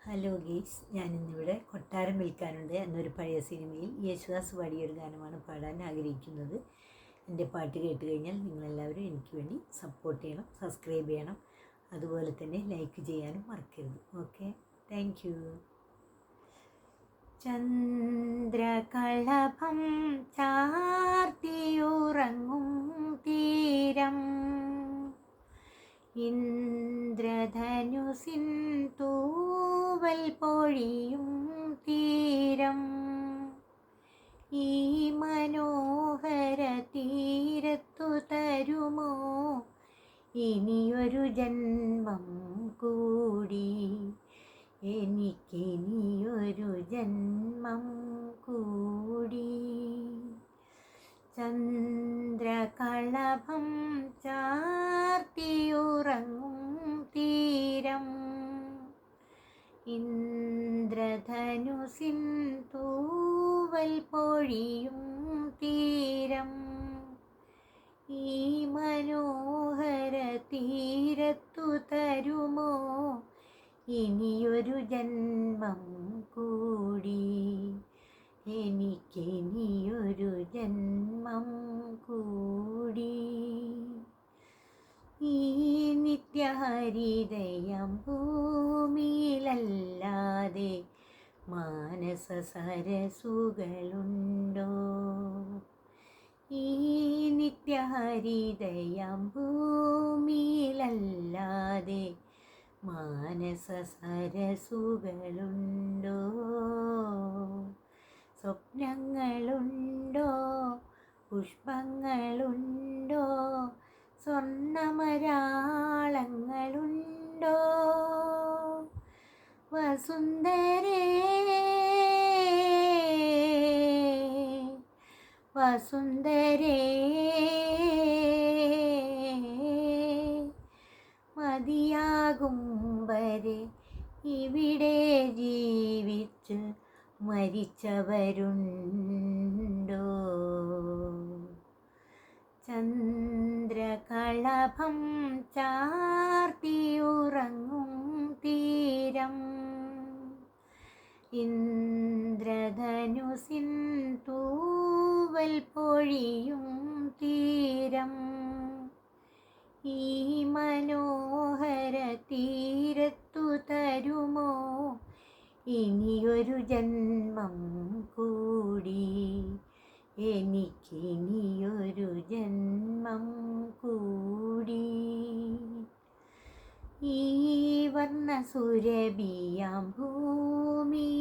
Hello ഗീസ്, ഞാനിന്നിവിടെ കൊട്ടാരം വിൽക്കാനുണ്ട് എന്നൊരു പഴയ സിനിമയിൽ യേശുദാസ് പാടിയൊരു ഗാനമാണ് പാടാൻ ആഗ്രഹിക്കുന്നത്. എൻ്റെ പാട്ട് കേട്ട് കഴിഞ്ഞാൽ നിങ്ങളെല്ലാവരും എനിക്ക് വേണ്ടി സപ്പോർട്ട് ചെയ്യണം, സബ്സ്ക്രൈബ് ചെയ്യണം, അതുപോലെ തന്നെ ലൈക്ക് ചെയ്യാനും മറക്കരുത്. Okay, thank you. ചന്ദ്രകളഭം ചാർത്തിയുറങ്ങും തീരം, ഇന്ദ്രധനുസിൻ തൂവൽ പൊഴിയും തീരം, ഈ മനോഹര തീരത്തു തരുമോ ഇനിയൊരു ജന്മം കൂടി, എനിക്കിനിയൊരു ജന്മം കൂടി. ചന്ദ്രകളഭം ചാർത്തിയുറങ്ങും തീരം, ഇന്ദ്രധനുസിൻ തൂവൽ പൊഴിയും തീരം, ഈ മനോഹര തീരത്തു തരുമോ ഇനിയൊരു ജന്മം കൂടി, എനിക്കിനിയൊരു ജന്മം കൂടി. ഈ നിത്യഹരിതയം ഭൂമിയിലല്ലാതെ മാനസ സരസുകളുണ്ടോ, ഈ നിത്യഹരിതയം ഭൂമിയിലല്ലാതെ മാനസ സരസുകളുണ്ടോ, സ്വപ്നങ്ങളുണ്ടോ, പുഷ്പങ്ങളുണ്ടോ, സ്വർണ്ണമരാളങ്ങളുണ്ടോ, വസുന്ധരേ വസുന്ധരേ മതിയാകും വരെ ഇവിടെ ജീവിച്ച് മരിച്ചവരുണ്ടോ, ചന്ദ്രകളഭം ചാർത്തിയുറങ്ങും തീരം, ഇന്ദ്രധനുസിൻ തൂവൽ പൊഴിയും തീരം, ഈ മനോഹര തീരത്തു തരുമോ ഇനിയൊരു ജന്മം കൂടി, എനിക്കിനിയൊരു ജന്മം കൂടി. ഈ വർണ്ണസുരഭിയാം ഭൂമിയിലല്ലാതെ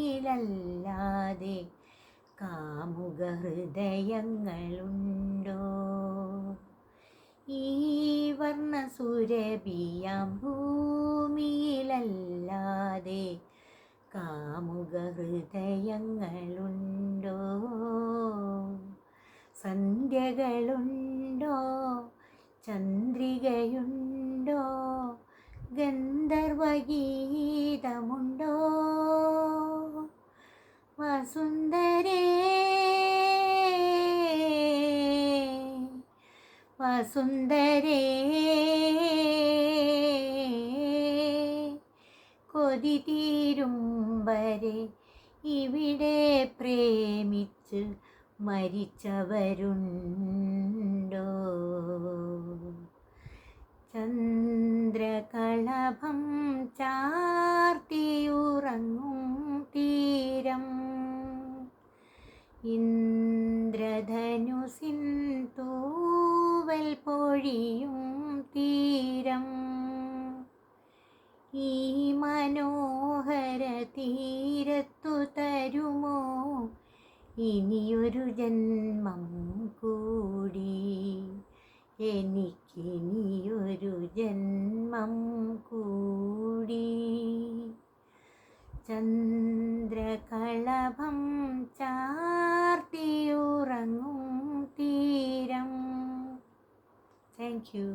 കാമുക ഹൃദയങ്ങളുണ്ടോ, ഈ വർണ്ണസുരഭിയാം ഭൂമിയിലല്ലാതെ കാമുക ഹൃദയങ്ങളുണ്ടോ, സന്ധ്യകളുണ്ടോ, ചന്ദ്രികയുണ്ടോ, ഗന്ധർവഗീതമുണ്ടോ, വസുന്ധരേ വസുന്ധരേ കൊതി തീരും വരെ ഇവിടെ പ്രേമിച്ച് മരിച്ചവരുണ്ടോ, ചന്ദ്രകളഭം ചാർത്തിയുറങ്ങും തീരം, ഇന്ദ്രധനുസിൻ തൂവൽ പൊഴിയും തീരം, ഈ മനോഹര തീരത്തു തരുമോ ഇനിയൊരു ജന്മം കൂടി, എനിക്കിനിയൊരു ജന്മം കൂടി. ചന്ദ്രകളഭം ചാർത്തിയുറങ്ങും തീരം. Thank you.